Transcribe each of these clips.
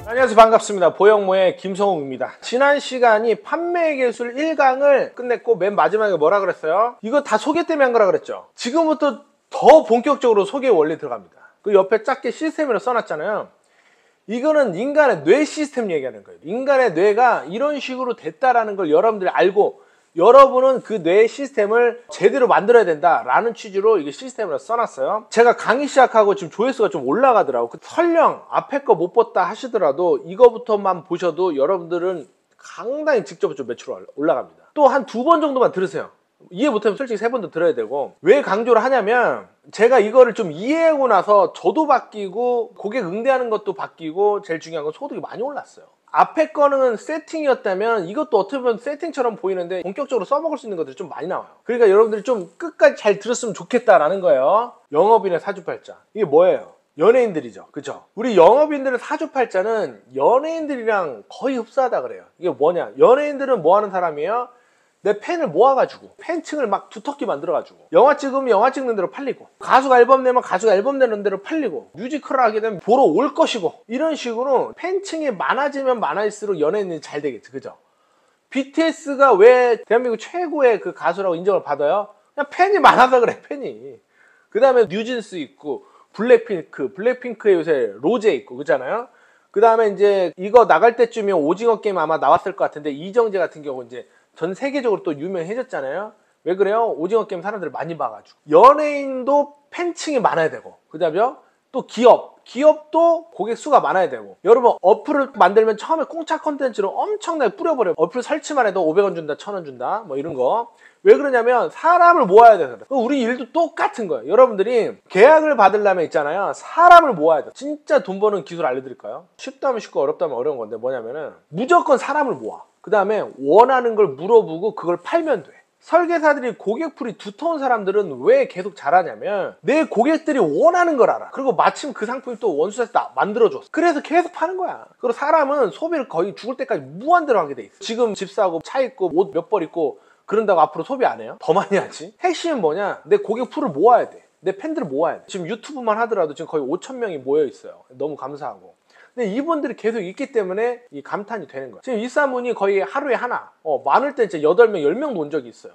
안녕하세요. 반갑습니다. 보영모의 김성욱입니다. 지난 시간이 판매 기술 1강을 끝냈고 맨 마지막에 뭐라 그랬어요? 이거 다 소개 때문에 한 거라 그랬죠. 지금부터 더 본격적으로 소개 원리 들어갑니다. 그 옆에 작게 시스템으로 써놨잖아요. 이거는 인간의 뇌 시스템 얘기하는 거예요. 인간의 뇌가 이런 식으로 됐다라는 걸 여러분들이 알고 여러분은 그 뇌 시스템을 제대로 만들어야 된다라는 취지로 이게 시스템으로 써놨어요. 제가 강의 시작하고 지금 조회수가 좀 올라가더라고. 설령 앞에 거 못 봤다 하시더라도 이거부터만 보셔도 여러분들은 상당히 직접 좀 매출 올라갑니다. 또 한 2번 정도만 들으세요. 이해 못하면 솔직히 3번도 들어야 되고. 왜 강조를 하냐면 제가 이거를 좀 이해하고 나서 저도 바뀌고 고객 응대하는 것도 바뀌고 제일 중요한 건 소득이 많이 올랐어요. 앞에 거는 세팅이었다면 이것도 어떻게 보면 세팅처럼 보이는데 본격적으로 써먹을 수 있는 것들이 좀 많이 나와요. 그러니까 여러분들이 좀 끝까지 잘 들었으면 좋겠다라는 거예요. 영업인의 사주팔자, 이게 뭐예요? 연예인들이죠. 그죠? 우리 영업인들의 사주팔자는 연예인들이랑 거의 흡사하다 그래요. 이게 뭐냐, 연예인들은 뭐 하는 사람이에요? 내 팬을 모아가지고 팬층을 막 두텁게 만들어가지고 영화 찍으면 영화 찍는 대로 팔리고, 가수가 앨범 내면 가수가 앨범 내는 대로 팔리고, 뮤지컬을 하게 되면 보러 올 것이고, 이런 식으로 팬층이 많아지면 많아질수록 연예인이 잘 되겠죠. 그죠? BTS가 왜 대한민국 최고의 그 가수라고 인정을 받아요? 그냥 팬이 많아서 그래. 팬이. 그 다음에 뉴진스 있고 블랙핑크에 요새 로제 있고 그렇잖아요. 그 다음에 이제 이거 나갈 때쯤이면 오징어 게임 아마 나왔을 것 같은데 이정재 같은 경우 이제 전 세계적으로 또 유명해졌잖아요. 왜 그래요? 오징어 게임 사람들 많이 봐가지고. 연예인도 팬층이 많아야 되고, 그 다음에 또 기업도 고객 수가 많아야 되고. 여러분 어플을 만들면 처음에 공짜 컨텐츠로 엄청나게 뿌려버려요. 어플 설치만 해도 500원 준다, 1000원 준다, 뭐 이런 거. 왜 그러냐면 사람을 모아야 돼서 그래. 우리 일도 똑같은 거예요. 여러분들이 계약을 받으려면 있잖아요, 사람을 모아야 돼. 진짜 돈 버는 기술 알려드릴까요? 쉽다면 쉽고 어렵다면 어려운 건데 뭐냐면은 무조건 사람을 모아. 그 다음에 원하는 걸 물어보고 그걸 팔면 돼. 설계사들이 고객풀이 두터운 사람들은 왜 계속 잘하냐면 내 고객들이 원하는 걸 알아. 그리고 마침 그 상품이 또 원수에서 만들어줬어. 그래서 계속 파는 거야. 그리고 사람은 소비를 거의 죽을 때까지 무한대로 하게 돼 있어. 지금 집 사고 차 있고 옷 몇 벌 입고 그런다고 앞으로 소비 안 해요? 더 많이 하지. 핵심은 뭐냐, 내 고객풀을 모아야 돼. 내 팬들을 모아야 돼. 지금 유튜브만 하더라도 지금 거의 5,000명이 모여 있어요. 너무 감사하고. 근데 이분들이 계속 있기 때문에 이 감탄이 되는 거예요. 지금 입사문이 거의 하루에 하나, 많을 때 진짜 8명, 10명도 온 적이 있어요.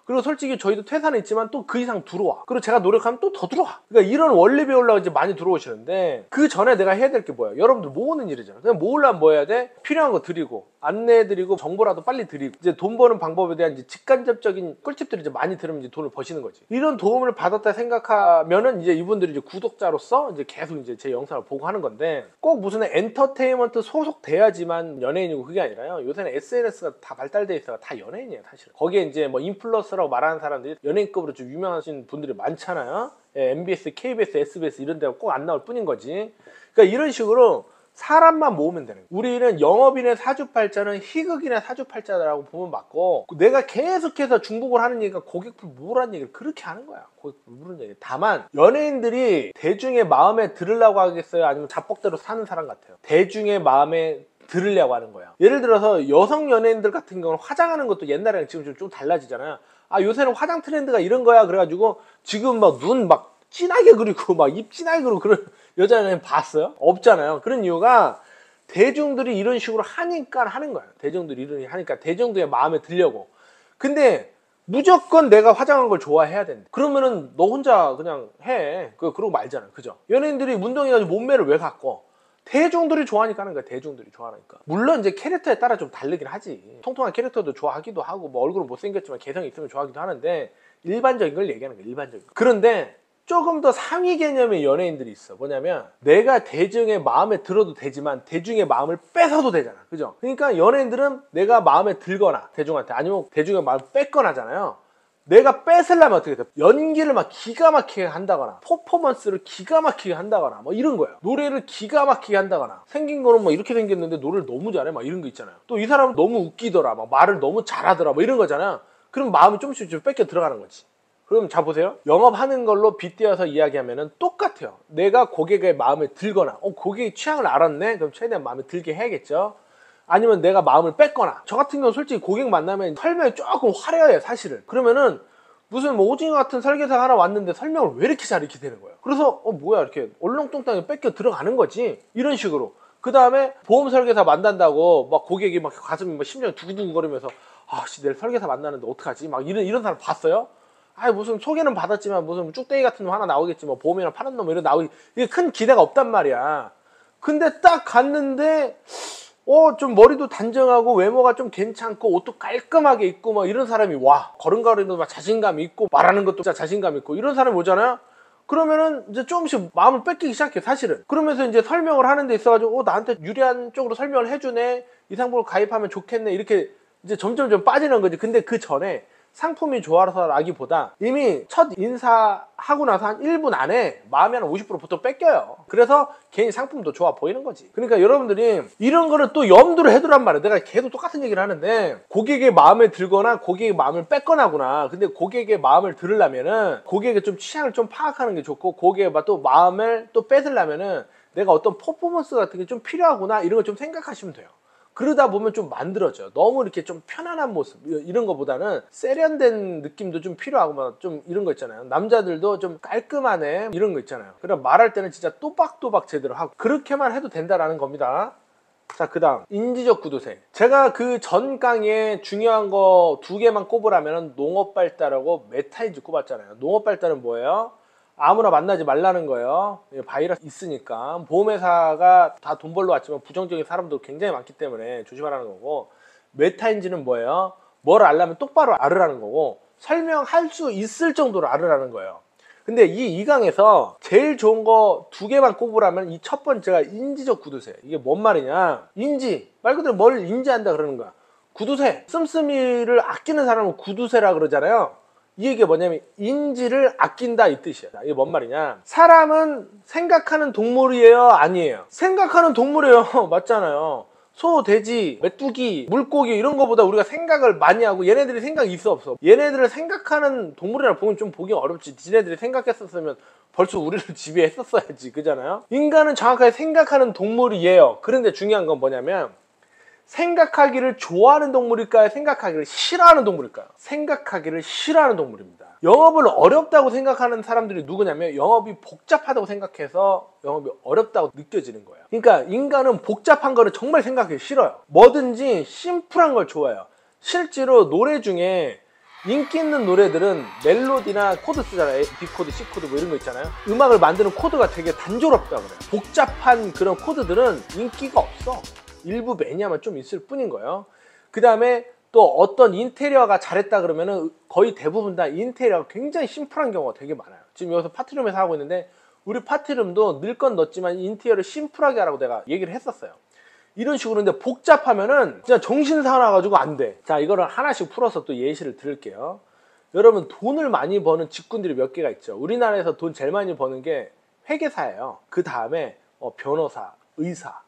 그리고 솔직히 저희도 퇴사는 있지만 또 그 이상 들어와. 그리고 제가 노력하면 또 더 들어와. 그러니까 이런 원리 배우려고 이제 많이 들어오시는데, 그 전에 내가 해야 될 게 뭐야? 여러분들 모으는 일이잖아. 그냥 모으려면 뭐 해야 돼? 필요한 거 드리고, 안내해드리고, 정보라도 빨리 드리고, 이제 돈 버는 방법에 대한 이제 직간접적인 꿀팁들을 이제 많이 들으면 이제 돈을 버시는 거지. 이런 도움을 받았다 생각하면은 이제 이분들이 이제 구독자로서 이제 계속 이제 제 영상을 보고 하는 건데, 꼭 무슨 엔터테인먼트 소속돼야지만 연예인이고 그게 아니라요. 요새는 SNS가 다 발달돼 있어요. 다 연예인이에요, 사실은. 거기에 이제 뭐 인플루언서라고 말하는 사람들이 연예인급으로 좀 유명하신 분들이 많잖아요. MBS, KBS, SBS 이런 데가 꼭 안 나올 뿐인 거지. 그러니까 이런 식으로 사람만 모으면 되는 거예요. 우리는 영업인의 사주팔자는 희극인의 사주팔자라고 보면 맞고, 내가 계속해서 중복을 하는 얘기가 고객풀 모으라는 얘기를 그렇게 하는 거야. 고객풀 모으는 얘기. 다만 연예인들이 대중의 마음에 들으려고 하겠어요? 아니면 자뻑대로 사는 사람 같아요? 대중의 마음에 들으려고 하는 거야. 예를 들어서 여성 연예인들 같은 경우는 화장하는 것도 옛날에는 지금 좀 달라지잖아요. 아, 요새는 화장 트렌드가 이런 거야. 그래가지고 지금 막 눈 막 진하게 그리고 막 입 진하게 그리고 그런 여자 연예인 봤어요? 없잖아요. 그런 이유가 대중들이 이런 식으로 하니까 하는 거예요. 대중들이 이런 하니까 대중들의 마음에 들려고. 근데 무조건 내가 화장한 걸 좋아해야 된다. 그러면은 너 혼자 그냥 해. 그러고 말잖아. 그죠? 연예인들이 운동해가지고 몸매를 왜 갖고? 대중들이 좋아하니까 하는 거야. 대중들이 좋아하니까. 물론 이제 캐릭터에 따라 좀 다르긴 하지. 통통한 캐릭터도 좋아하기도 하고, 뭐 얼굴은 못생겼지만 개성이 있으면 좋아하기도 하는데, 일반적인 걸 얘기하는 거야. 일반적인 거. 그런데 조금 더 상위 개념의 연예인들이 있어. 뭐냐면 내가 대중의 마음에 들어도 되지만 대중의 마음을 뺏어도 되잖아. 그죠? 그러니까 연예인들은 내가 마음에 들거나 대중한테, 아니면 대중의 마음을 뺏거나 하잖아요. 내가 뺏으려면 어떻게 돼? 연기를 막 기가 막히게 한다거나, 퍼포먼스를 기가 막히게 한다거나, 뭐 이런 거야. 노래를 기가 막히게 한다거나, 생긴 거는 뭐 이렇게 생겼는데 노래를 너무 잘해, 막 이런 거 있잖아요. 또 이 사람은 너무 웃기더라, 막 말을 너무 잘하더라, 뭐 이런 거잖아. 그럼 마음이 조금씩 좀 뺏겨 들어가는 거지. 그럼 자 보세요. 영업하는 걸로 빗대어서 이야기하면은 똑같아요. 내가 고객의 마음에 들거나, 고객의 취향을 알았네? 그럼 최대한 마음에 들게 해야겠죠. 아니면 내가 마음을 뺐거나. 저 같은 경우는 솔직히 고객 만나면 설명이 조금 화려해요, 사실은. 그러면은 무슨 뭐 오징어 같은 설계사가 하나 왔는데 설명을 왜 이렇게 잘 이렇게 되는 거예요. 그래서 뭐야, 이렇게 얼렁뚱땅에 뺏겨 들어가는 거지. 이런 식으로. 그 다음에 보험 설계사 만난다고 막 고객이 막 가슴이 막 심장이 두근두근거리면서 아씨 내일 설계사 만나는데 어떡하지? 막 이런 사람 봤어요? 아니 무슨 소개는 받았지만 무슨 쭉대기 같은 놈 하나 나오겠지 뭐 보험이랑 파는 놈 이런 나오기 이게 큰 기대가 없단 말이야. 근데 딱 갔는데 좀 머리도 단정하고 외모가 좀 괜찮고 옷도 깔끔하게 입고 막 이런 사람이 와. 걸음걸이도 막 자신감 있고 말하는 것도 진짜 자신감 있고 이런 사람이 오잖아요. 그러면은 이제 조금씩 마음을 뺏기기 시작해 사실은. 그러면서 이제 설명을 하는 데 있어가지고 나한테 유리한 쪽으로 설명을 해주네. 이 상품을 가입하면 좋겠네. 이렇게 이제 점점 좀 빠지는 거지. 근데 그 전에 상품이 좋아서라기보다 이미 첫 인사하고 나서 한 1분 안에 마음이 한 50% 보통 뺏겨요. 그래서 괜히 상품도 좋아 보이는 거지. 그러니까 여러분들이 이런 거를 또 염두를 해두란 말이에요. 내가 계속 똑같은 얘기를 하는데 고객의 마음에 들거나 고객의 마음을 뺏거나구나. 근데 고객의 마음을 들으려면은 고객의 좀 취향을 좀 파악하는 게 좋고 고객의 또 마음을 또 뺏으려면은 내가 어떤 퍼포먼스 같은 게 좀 필요하구나 이런 걸 좀 생각하시면 돼요. 그러다 보면 좀 만들어져요. 너무 이렇게 좀 편안한 모습 이런 거보다는 세련된 느낌도 좀 필요하고 막 좀 이런 거 있잖아요. 남자들도 좀 깔끔하네 이런 거 있잖아요. 그럼 말할 때는 진짜 또박또박 제대로 하고 그렇게만 해도 된다라는 겁니다. 자, 그 다음 인지적 구두쇠. 제가 그 전 강의에 중요한 거 2개만 꼽으라면 농업 발달하고 메타인지 꼽았잖아요. 농업 발달은 뭐예요? 아무나 만나지 말라는 거예요. 바이러스 있으니까. 보험회사가 다 돈 벌러 왔지만 부정적인 사람도 굉장히 많기 때문에 조심하라는 거고, 메타인지는 뭐예요? 뭘 알려면 똑바로 알으라는 거고 설명할 수 있을 정도로 알으라는 거예요. 근데 이 2강에서 제일 좋은 거 2개만 꼽으라면 이 첫 번째가 인지적 구두쇠. 이게 뭔 말이냐? 인지, 말 그대로 뭘 인지한다 그러는 거야. 구두쇠, 씀씀이를 아끼는 사람은 구두쇠라 그러잖아요. 이 얘기가 뭐냐면 인지를 아낀다 이 뜻이야. 이게 뭔 말이냐? 사람은 생각하는 동물이에요? 아니에요? 생각하는 동물이에요. 맞잖아요. 소, 돼지, 메뚜기, 물고기 이런 거보다 우리가 생각을 많이 하고 얘네들이 생각이 있어 없어? 얘네들을 생각하는 동물이라 보면 좀 보기 어렵지. 지네들이 생각했었으면 벌써 우리를 지배했었어야지. 그잖아요? 인간은 정확하게 생각하는 동물이에요. 그런데 중요한 건 뭐냐면 생각하기를 좋아하는 동물일까요? 생각하기를 싫어하는 동물일까요? 생각하기를 싫어하는 동물입니다. 영업을 어렵다고 생각하는 사람들이 누구냐면 영업이 복잡하다고 생각해서 영업이 어렵다고 느껴지는 거예요. 그러니까 인간은 복잡한 거를 정말 생각하기 싫어요. 뭐든지 심플한 걸 좋아해요. 실제로 노래 중에 인기 있는 노래들은 멜로디나 코드 쓰잖아요. B코드, C코드 뭐 이런 거 있잖아요. 음악을 만드는 코드가 되게 단조롭다고 그래요. 복잡한 그런 코드들은 인기가 없어. 일부 매니아만 좀 있을 뿐인 거예요. 그 다음에 또 어떤 인테리어가 잘했다 그러면은 거의 대부분 다 인테리어가 굉장히 심플한 경우가 되게 많아요. 지금 여기서 파티룸에서 하고 있는데 우리 파티룸도 넣을 건 넣었지만 인테리어를 심플하게 하라고 내가 얘기를 했었어요. 이런 식으로. 근데 복잡하면은 진짜 정신 사나가지고 안 돼. 자, 이거를 하나씩 풀어서 또 예시를 드릴게요. 여러분 돈을 많이 버는 직군들이 몇 개가 있죠. 우리나라에서 돈 제일 많이 버는 게 회계사예요. 그 다음에 변호사, 의사,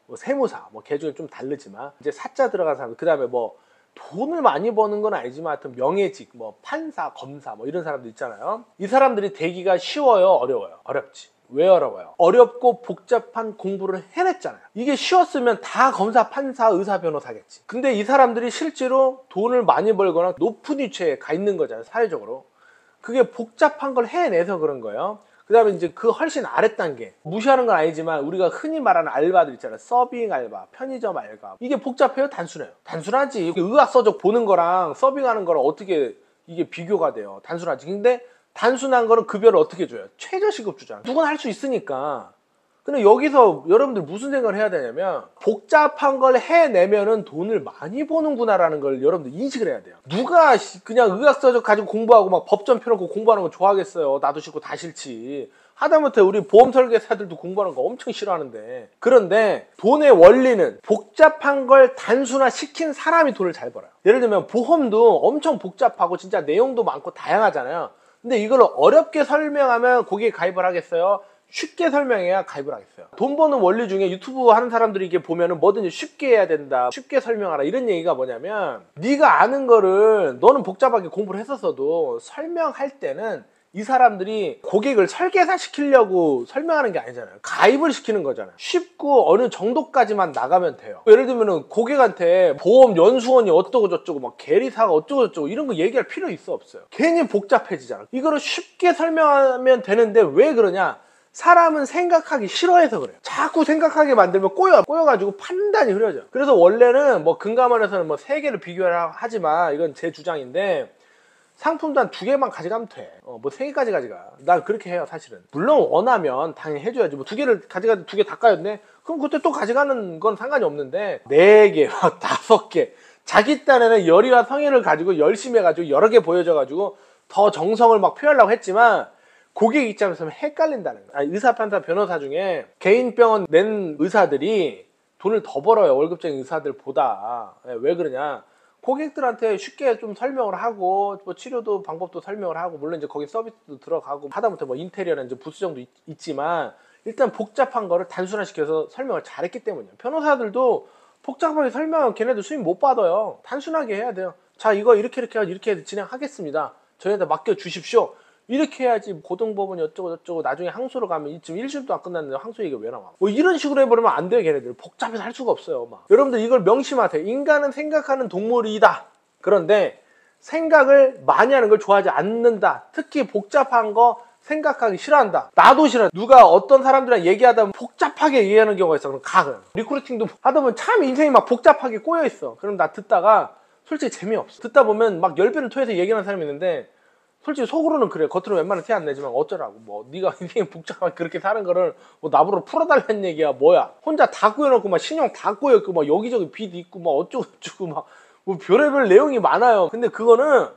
뭐 세무사, 뭐 개 중에 좀 다르지만 이제 사자 들어간 사람, 그 다음에 뭐 돈을 많이 버는 건 아니지만 하여튼 명예직, 뭐 판사, 검사 뭐 이런 사람들 있잖아요. 이 사람들이 되기가 쉬워요, 어려워요? 어렵지. 왜 어려워요? 어렵고 복잡한 공부를 해냈잖아요. 이게 쉬웠으면 다 검사, 판사, 의사, 변호사겠지. 근데 이 사람들이 실제로 돈을 많이 벌거나 높은 위치에 가 있는 거잖아요, 사회적으로. 그게 복잡한 걸 해내서 그런 거예요. 그 다음에 이제 그 훨씬 아랫단계, 무시하는 건 아니지만 우리가 흔히 말하는 알바들 있잖아요. 서빙 알바, 편의점 알바. 이게 복잡해요? 단순해요? 단순하지. 의학 서적 보는 거랑 서빙하는 거랑 어떻게 이게 비교가 돼요? 단순하지. 근데 단순한 거는 급여를 어떻게 줘요? 최저시급 주잖아. 누구나 할 수 있으니까. 근데 여기서 여러분들 무슨 생각을 해야 되냐면 복잡한 걸 해내면은 돈을 많이 버는구나라는 걸 여러분들 인식을 해야 돼요. 누가 그냥 의학서적 가지고 공부하고 막 법전 펴놓고 공부하는 거 좋아하겠어요. 나도 싫고 다 싫지. 하다못해 우리 보험 설계사들도 공부하는 거 엄청 싫어하는데. 그런데 돈의 원리는 복잡한 걸 단순화시킨 사람이 돈을 잘 벌어요. 예를 들면 보험도 엄청 복잡하고 진짜 내용도 많고 다양하잖아요. 근데 이걸 어렵게 설명하면 고객이 가입을 하겠어요? 쉽게 설명해야 가입을 하겠어요. 돈 버는 원리 중에 유튜브 하는 사람들이 이게 보면은 뭐든지 쉽게 해야 된다, 쉽게 설명하라 이런 얘기가 뭐냐면 네가 아는 거를 너는 복잡하게 공부를 했었어도 설명할 때는 이 사람들이 고객을 설계사 시키려고 설명하는 게 아니잖아요. 가입을 시키는 거잖아요. 쉽고 어느 정도까지만 나가면 돼요. 예를 들면은 고객한테 보험 연수원이 어쩌고 저쩌고 막 계리사가 어쩌고 저쩌고 이런 거 얘기할 필요 있어 없어요. 괜히 복잡해지잖아. 이거를 쉽게 설명하면 되는데 왜 그러냐? 사람은 생각하기 싫어해서 그래요. 자꾸 생각하게 만들면 꼬여가지고 판단이 흐려져요. 그래서 원래는 뭐 금감원에서는 뭐 3개를 비교하지만 이건 제 주장인데 상품도 한 2개만 가져가면 돼. 뭐 3개까지 가져가. 난 그렇게 해요, 사실은. 물론 원하면 당연히 해줘야지. 뭐 2개를 가져가도 2개 다 까였네? 그럼 그때 또 가져가는 건 상관이 없는데 4개, 5개. 자기 딴에는 열의와 성의를 가지고 열심히 해가지고 여러 개 보여줘가지고 더 정성을 막 표현하려고 했지만 고객 입장에서는 헷갈린다는 거야. 의사, 판사, 변호사 중에 개인병원 낸 의사들이 돈을 더 벌어요. 월급쟁이 의사들보다. 왜 그러냐? 고객들한테 쉽게 좀 설명을 하고 뭐 치료도 방법도 설명을 하고 물론 이제 거기 서비스도 들어가고 하다못해 뭐 인테리어나 이제 부수정도 있지만 일단 복잡한 거를 단순화시켜서 설명을 잘했기 때문이에요. 변호사들도 복잡하게 설명하면 걔네들 수익 못 받아요. 단순하게 해야 돼요. 자, 이거 이렇게 진행하겠습니다. 저희한테 맡겨주십시오. 이렇게 해야지 고등법원 어쩌고 나중에 항소로 가면 지금 1심도 안 끝났는데 항소 얘기가 왜 나와? 뭐 이런 식으로 해버리면 안 돼요. 걔네들 복잡해서 할 수가 없어요. 막. 여러분들 이걸 명심하세요. 인간은 생각하는 동물이다. 그런데 생각을 많이 하는 걸 좋아하지 않는다. 특히 복잡한 거 생각하기 싫어한다. 나도 싫어. 누가 어떤 사람들이랑 얘기하다 보면 복잡하게 얘기하는 경우가 있어. 그럼 가. 리크루팅도 하다 보면 참 인생이 막 복잡하게 꼬여있어. 그럼 나 듣다가 솔직히 재미없어. 듣다 보면 막 10배를 토해서 얘기하는 사람이 있는데 솔직히 속으로는 그래. 겉으로 웬만하면 티 안 내지만 어쩌라고. 뭐 네가 인생이 복잡하게 그렇게 사는 거를 뭐 나보러 풀어달라는 얘기야. 뭐야. 혼자 다 꼬여놓고 막 신용 다 꼬여있고 막 여기저기 빚 있고 막 어쩌고 막 뭐 별의별 내용이 많아요. 근데 그거는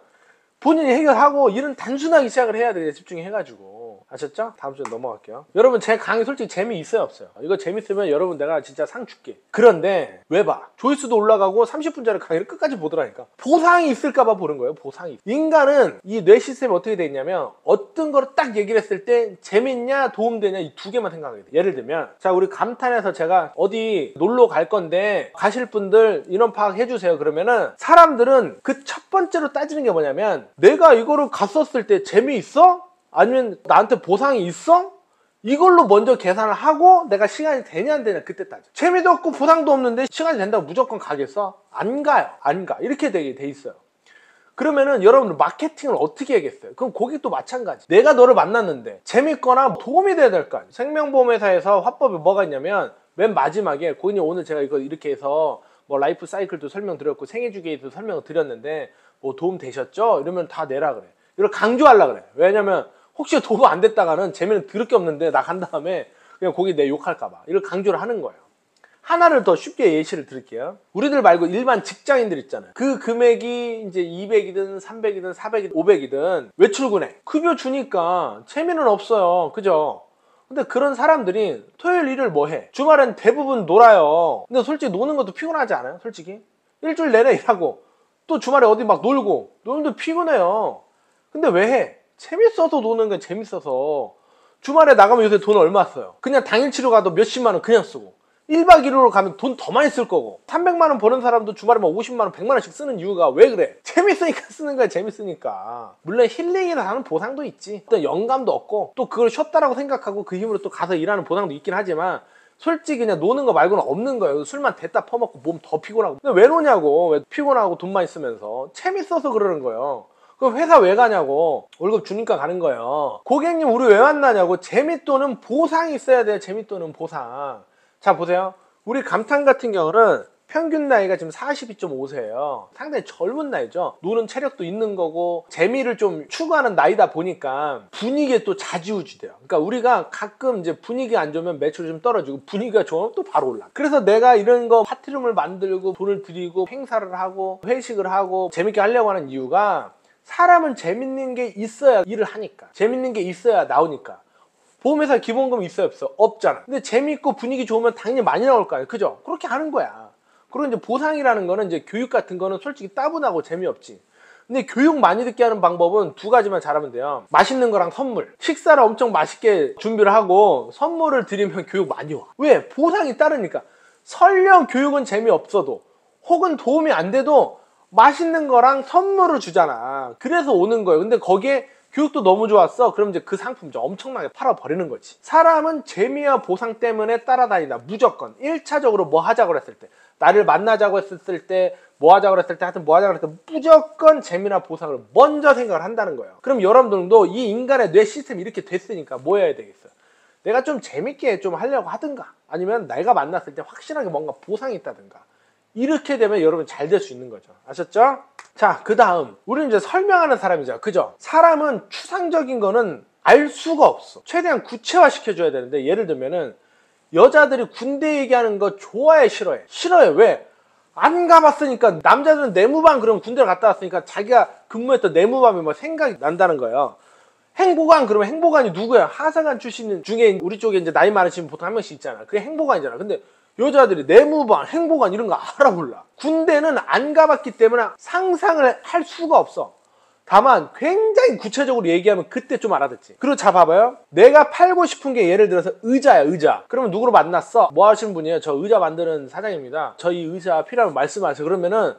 본인이 해결하고 일은 단순하게 시작을 해야 돼. 집중해가지고. 아셨죠? 다음 주에 넘어갈게요. 여러분 제 강의 솔직히 재미있어요 없어요? 이거 재밌으면 여러분 내가 진짜 상 줄게. 그런데 왜 봐? 조회수도 올라가고 30분짜리 강의를 끝까지 보더라니까. 보상이 있을까봐 보는 거예요. 보상이. 인간은 이 뇌 시스템이 어떻게 돼 있냐면 어떤 거를 딱 얘기를 했을 때 재밌냐 도움되냐 이 2개만 생각하게 돼. 예를 들면 자 우리 감탄에서 제가 어디 놀러 갈 건데 가실 분들 인원 파악해 주세요. 그러면은 사람들은 그 첫 번째로 따지는 게 뭐냐면 내가 이거를 갔었을 때 재미있어? 아니면 나한테 보상이 있어? 이걸로 먼저 계산을 하고 내가 시간이 되냐 안 되냐 그때 따져. 재미도 없고 보상도 없는데 시간이 된다고 무조건 가겠어? 안 가요. 안 가. 이렇게 돼 있어요. 그러면은 여러분들 마케팅을 어떻게 하겠어요? 그럼 고객도 마찬가지. 내가 너를 만났는데 재밌거나 도움이 돼야 될 거 아니에요. 생명보험회사에서 화법이 뭐가 있냐면 맨 마지막에 고객님 오늘 제가 이거 이렇게 해서 뭐 라이프 사이클도 설명드렸고 생애주기에도 설명을 드렸는데 뭐 도움 되셨죠? 이러면 다 내라 그래. 이걸 강조하려고 그래. 왜냐면 혹시 도움 안 됐다가는 재미는 더럽게 없는데 나 간 다음에 그냥 고객 내 욕할까봐 이걸 강조를 하는 거예요. 하나를 더 쉽게 예시를 드릴게요. 우리들 말고 일반 직장인들 있잖아요. 그 금액이 이제 200이든 300이든 400이든 500이든 왜 출근해? 급여 주니까 재미는 없어요. 그죠? 근데 그런 사람들이 토요일 일요일 뭐 해? 주말엔 대부분 놀아요. 근데 솔직히 노는 것도 피곤하지 않아요? 솔직히 일주일 내내 일하고 또 주말에 어디 막 놀고 놀면 피곤해요. 근데 왜 해? 재밌어서 노는 건 재밌어서. 주말에 나가면 요새 돈 얼마 써요? 그냥 당일치료 가도 몇십만 원 그냥 쓰고 1박 2일로 가면 돈 더 많이 쓸 거고 300만 원 버는 사람도 주말에 막 50만 원 100만 원씩 쓰는 이유가 왜 그래? 재밌으니까 쓰는 거야. 재밌으니까. 물론 힐링이라 하는 보상도 있지. 어떤 영감도 얻고 또 그걸 쉬었다라고 생각하고 그 힘으로 또 가서 일하는 보상도 있긴 하지만 솔직히 그냥 노는 거 말고는 없는 거예요. 술만 됐다 퍼먹고 몸 더 피곤하고. 근데 왜 노냐고. 왜 피곤하고 돈 많이 쓰면서. 재밌어서 그러는 거예요. 그럼 회사 왜 가냐고. 월급 주니까 가는 거예요. 고객님 우리 왜 만나냐고. 재미 또는 보상이 있어야 돼요. 재미 또는 보상. 자 보세요. 우리 감탄 같은 경우는 평균 나이가 지금 42.5세예요. 상당히 젊은 나이죠. 노는 체력도 있는 거고 재미를 좀 추구하는 나이다 보니까 분위기에 또 좌지우지돼요. 그러니까 우리가 가끔 이제 분위기 안 좋으면 매출이 좀 떨어지고 분위기가 좋으면 또 바로 올라. 그래서 내가 이런 거 파티룸을 만들고 돈을 들이고 행사를 하고 회식을 하고 재밌게 하려고 하는 이유가 사람은 재밌는 게 있어야 일을 하니까. 재밌는 게 있어야 나오니까. 보험회사 기본금 있어요 없어? 없잖아. 근데 재밌고 분위기 좋으면 당연히 많이 나올 거 아니에요. 그죠? 그렇게 하는 거야. 그리고 이제 보상이라는 거는 이제 교육 같은 거는 솔직히 따분하고 재미없지. 근데 교육 많이 듣게 하는 방법은 2가지만 잘하면 돼요. 맛있는 거랑 선물. 식사를 엄청 맛있게 준비를 하고 선물을 드리면 교육 많이 와. 왜? 보상이 따르니까. 설령 교육은 재미없어도 혹은 도움이 안 돼도 맛있는 거랑 선물을 주잖아. 그래서 오는 거예요. 근데 거기에 교육도 너무 좋았어. 그럼 이제 그 상품 좀 엄청나게 팔아버리는 거지. 사람은 재미와 보상 때문에 따라다니다. 무조건 1차적으로 뭐 하자고 했을 때, 나를 만나자고 했을 때, 뭐 하자고 했을 때, 하여튼 뭐 하자고 했을 때 무조건 재미나 보상을 먼저 생각을 한다는 거예요. 그럼 여러분들도 이 인간의 뇌 시스템이 이렇게 됐으니까 뭐 해야 되겠어요? 내가 좀 재밌게 좀 하려고 하든가, 아니면 내가 만났을 때 확실하게 뭔가 보상이 있다든가, 이렇게 되면 여러분 잘 될 수 있는 거죠. 아셨죠? 자, 그 다음 우리는 이제 설명하는 사람이죠. 그죠? 사람은 추상적인 거는 알 수가 없어. 최대한 구체화 시켜줘야 되는데, 예를 들면은 여자들이 군대 얘기하는 거 좋아해, 싫어해? 싫어해. 왜? 안 가봤으니까. 남자들은 내무반, 그러면 군대를 갔다 왔으니까 자기가 근무했던 내무반이 뭐 생각이 난다는 거예요. 행보관, 그러면 행보관이 누구야? 하사관 출신 중에 우리 쪽에 이제 나이 많으신 보통 한 명씩 있잖아. 그게 행보관이잖아. 근데 여자들이 내무반, 행보관 이런 거 알아 몰라. 군대는 안 가봤기 때문에 상상을 할 수가 없어. 다만 굉장히 구체적으로 얘기하면 그때 좀 알아듣지. 그리고 자, 봐봐요. 내가 팔고 싶은 게 예를 들어서 의자야, 의자. 그러면 누구로 만났어? 뭐 하시는 분이에요? 저 의자 만드는 사장입니다. 저희 의자 필요하면 말씀하세요. 그러면은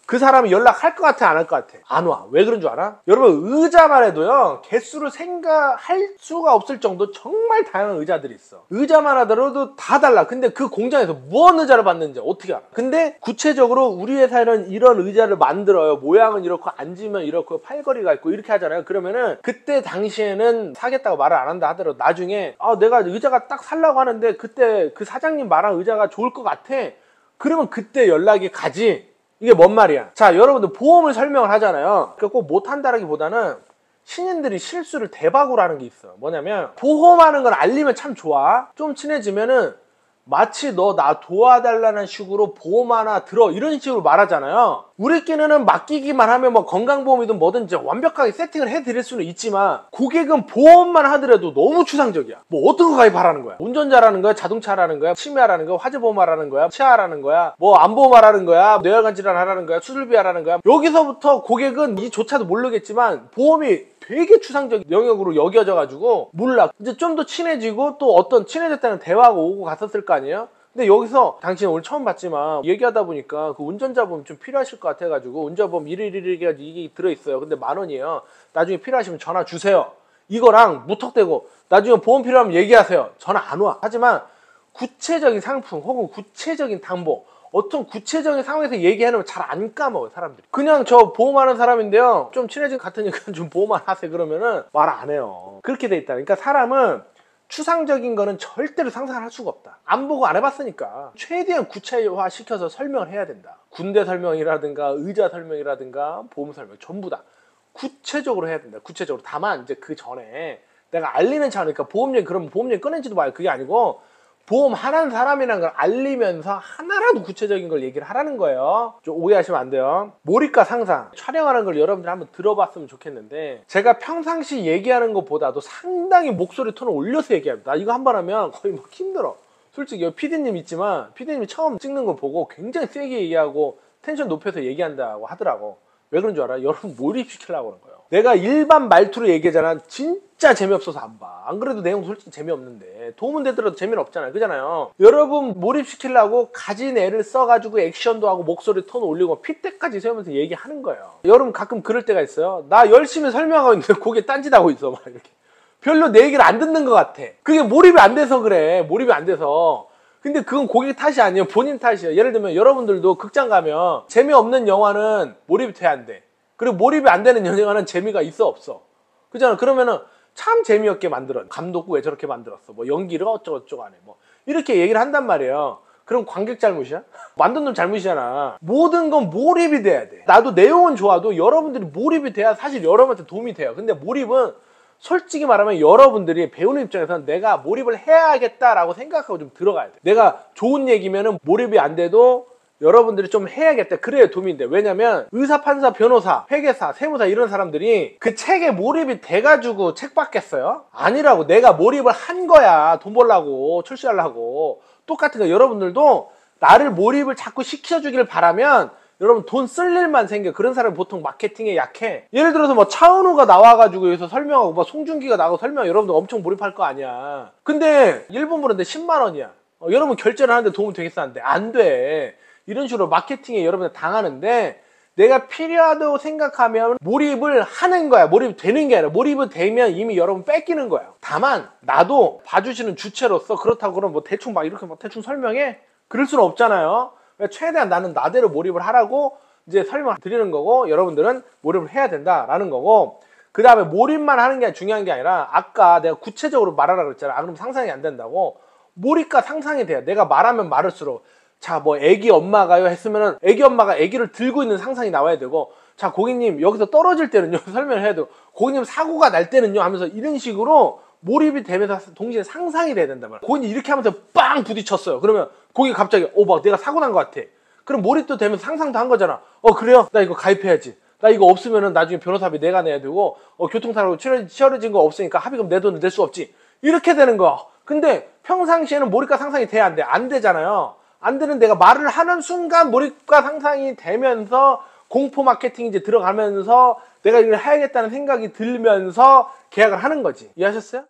그 사람이 연락할 것 같아, 안 할 것 같아? 안 와. 왜 그런 줄 알아? 여러분, 의자만 해도요, 개수를 생각할 수가 없을 정도 정말 다양한 의자들이 있어. 의자만 하더라도 다 달라. 근데 그 공장에서 무슨 의자를 받는지 어떻게 알아? 근데 구체적으로 우리 회사에는 이런 의자를 만들어요. 모양은 이렇고, 앉으면 이렇고, 팔걸이가 있고, 이렇게 하잖아요. 그러면은 그때 당시에는 사겠다고 말을 안 한다 하더라도 나중에 내가 의자가 딱 살라고 하는데 그때 그 사장님 말한 의자가 좋을 것 같아. 그러면 그때 연락이 가지. 이게 뭔 말이야? 자, 여러분들 보험을 설명을 하잖아요. 그러니까 꼭 못한다라기보다는 신인들이 실수를 대박으로 하는 게 있어. 뭐냐면 보험하는 걸 알리면 참 좋아. 좀 친해지면은 마치 너 나 도와달라는 식으로 보험 하나 들어, 이런 식으로 말하잖아요. 우리끼리는 맡기기만 하면 뭐 건강보험이든 뭐든지 완벽하게 세팅을 해드릴 수는 있지만, 고객은 보험만 하더라도 너무 추상적이야. 뭐 어떤 거 가입하라는 거야? 운전자라는 거야? 자동차라는 거야? 치매하라는 거야? 화재보험하라는 거야? 치아하라는 거야? 뭐 안보험하라는 거야? 뇌혈관 질환하라는 거야? 수술비 하라는 거야? 여기서부터 고객은 이조차도 모르겠지만 보험이 되게 추상적 영역으로 여겨져 가지고 몰라. 이제 좀 더 친해지고 또 어떤 친해졌다는 대화하고 오고 갔었을 거 아니에요? 근데 여기서 당신 오늘 처음 봤지만 얘기하다 보니까 그 운전자 보험 좀 필요하실 것 같아 가지고 운전보험 이게 들어있어요. 근데 10,000원이에요. 나중에 필요하시면 전화 주세요. 이거랑 무턱대고 나중에 보험 필요하면 얘기하세요. 전화 안 와. 하지만 구체적인 상품 혹은 구체적인 담보, 어떤 구체적인 상황에서 얘기하면 잘 안 까먹어요, 사람들이. 그냥 저 보험하는 사람인데요, 좀 친해진 것 같으니까 좀 보험만 하세요 그러면은 말 안 해요. 그렇게 돼 있다. 그러니까 사람은 추상적인 거는 절대로 상상을 할 수가 없다. 안 보고 안 해봤으니까 최대한 구체화 시켜서 설명을 해야 된다. 군대 설명이라든가 의자 설명이라든가 보험 설명 전부 다 구체적으로 해야 된다. 구체적으로. 다만 이제 그 전에 내가 알리는 차니까 보험 얘기, 그러면 보험 얘기 꺼낸지도 마요. 그게 아니고 보험 하는 사람이라는 걸 알리면서 하나라도 구체적인 걸 얘기를 하라는 거예요. 좀 오해하시면 안 돼요. 몰입과 상상, 촬영하는 걸 여러분들 한번 들어봤으면 좋겠는데, 제가 평상시 얘기하는 것보다도 상당히 목소리 톤을 올려서 얘기합니다. 나 이거 한 번 하면 거의 막 힘들어. 솔직히 여기 PD님 있지만 PD님이 처음 찍는 거 보고 굉장히 세게 얘기하고 텐션 높여서 얘기한다고 하더라고. 왜 그런 줄 알아? 여러분 몰입시키려고 그런 거예요. 내가 일반 말투로 얘기하잖아. 진짜 재미없어서 안 봐. 안 그래도 내용 솔직히 재미없는데 도움은 되더라도 재미는 없잖아요. 그잖아요. 여러분 몰입시키려고 가진 애를 써가지고 액션도 하고 목소리 톤 올리고 핏대까지 세우면서 얘기하는 거예요. 여러분 가끔 그럴 때가 있어요. 나 열심히 설명하고 있는데 고개 딴짓하고 있어. 막 이렇게. 별로 내 얘기를 안 듣는 것 같아. 그게 몰입이 안 돼서 그래. 몰입이 안 돼서. 근데 그건 고객 탓이 아니에요. 본인 탓이에요. 예를 들면 여러분들도 극장 가면 재미없는 영화는 몰입이 돼야 안 돼. 그리고 몰입이 안 되는 영화는 재미가 있어 없어. 그잖아. 그러면은 참 재미없게 만들어. 감독도 왜 저렇게 만들었어. 뭐 연기를 어쩌고저쩌고 하네. 뭐 이렇게 얘기를 한단 말이에요. 그럼 관객 잘못이야? 만든 놈 잘못이잖아. 모든 건 몰입이 돼야 돼. 나도 내용은 좋아도 여러분들이 몰입이 돼야 사실 여러분한테 도움이 돼요. 근데 몰입은 솔직히 말하면 여러분들이 배우는 입장에서는 내가 몰입을 해야겠다라고 생각하고 좀 들어가야 돼. 내가 좋은 얘기면은 몰입이 안 돼도 여러분들이 좀 해야겠다. 그래야 도움이 돼. 왜냐면 의사, 판사, 변호사, 회계사, 세무사 이런 사람들이 그 책에 몰입이 돼가지고 책 받겠어요? 아니라고. 내가 몰입을 한 거야. 돈 벌라고, 출시하려고. 똑같은 거. 여러분들도 나를 몰입을 자꾸 시켜주기를 바라면 여러분 돈 쓸 일만 생겨. 그런 사람이 보통 마케팅에 약해. 예를 들어서 뭐 차은우가 나와가지고 여기서 설명하고 뭐 송중기가 나와서 설명, 여러분들 엄청 몰입할 거 아니야. 근데 일본 보는데 10만 원이야. 여러분 결제를 하는데 도움 되겠어? 안 돼? 안 돼. 이런 식으로 마케팅에 여러분들 당하는데, 내가 필요하다고 생각하면 몰입을 하는 거야. 몰입이 되는 게 아니라 몰입이 되면 이미 여러분 뺏기는 거야. 다만 나도 봐주시는 주체로서 그렇다고 그러면 뭐 대충 막 이렇게 막 대충 설명해? 그럴 수는 없잖아요. 최대한 나는 나대로 몰입을 하라고 이제 설명을 드리는 거고, 여러분들은 몰입을 해야 된다라는 거고, 그 다음에 몰입만 하는 게 중요한 게 아니라 아까 내가 구체적으로 말하라 그랬잖아. 그럼 상상이 안 된다고. 몰입과 상상이 돼요. 내가 말하면 말할수록 자, 뭐 애기 엄마가요 했으면은 애기 엄마가 애기를 들고 있는 상상이 나와야 되고, 자, 고객님 여기서 떨어질 때는요 설명을 해야 되고, 고객님 사고가 날 때는요 하면서 이런 식으로 몰입이 되면서 동시에 상상이 돼야 된단 말이야. 고객님 이렇게 하면서 빵 부딪혔어요. 그러면 고객이 갑자기 막 내가 사고 난 것 같아. 그럼 몰입도 되면서 상상도 한 거잖아. 그래요? 나 이거 가입해야지. 나 이거 없으면은 나중에 변호사비 내가 내야 되고, 교통사고 치러진 거 없으니까 합의금 내 돈을 낼 수 없지. 이렇게 되는 거야. 근데 평상시에는 몰입과 상상이 돼야 안 돼. 안 되잖아요. 안 되는, 내가 말을 하는 순간 몰입과 상상이 되면서 공포 마케팅이 이제 들어가면서 내가 이걸 해야겠다는 생각이 들면서 계약을 하는 거지. 이해하셨어요?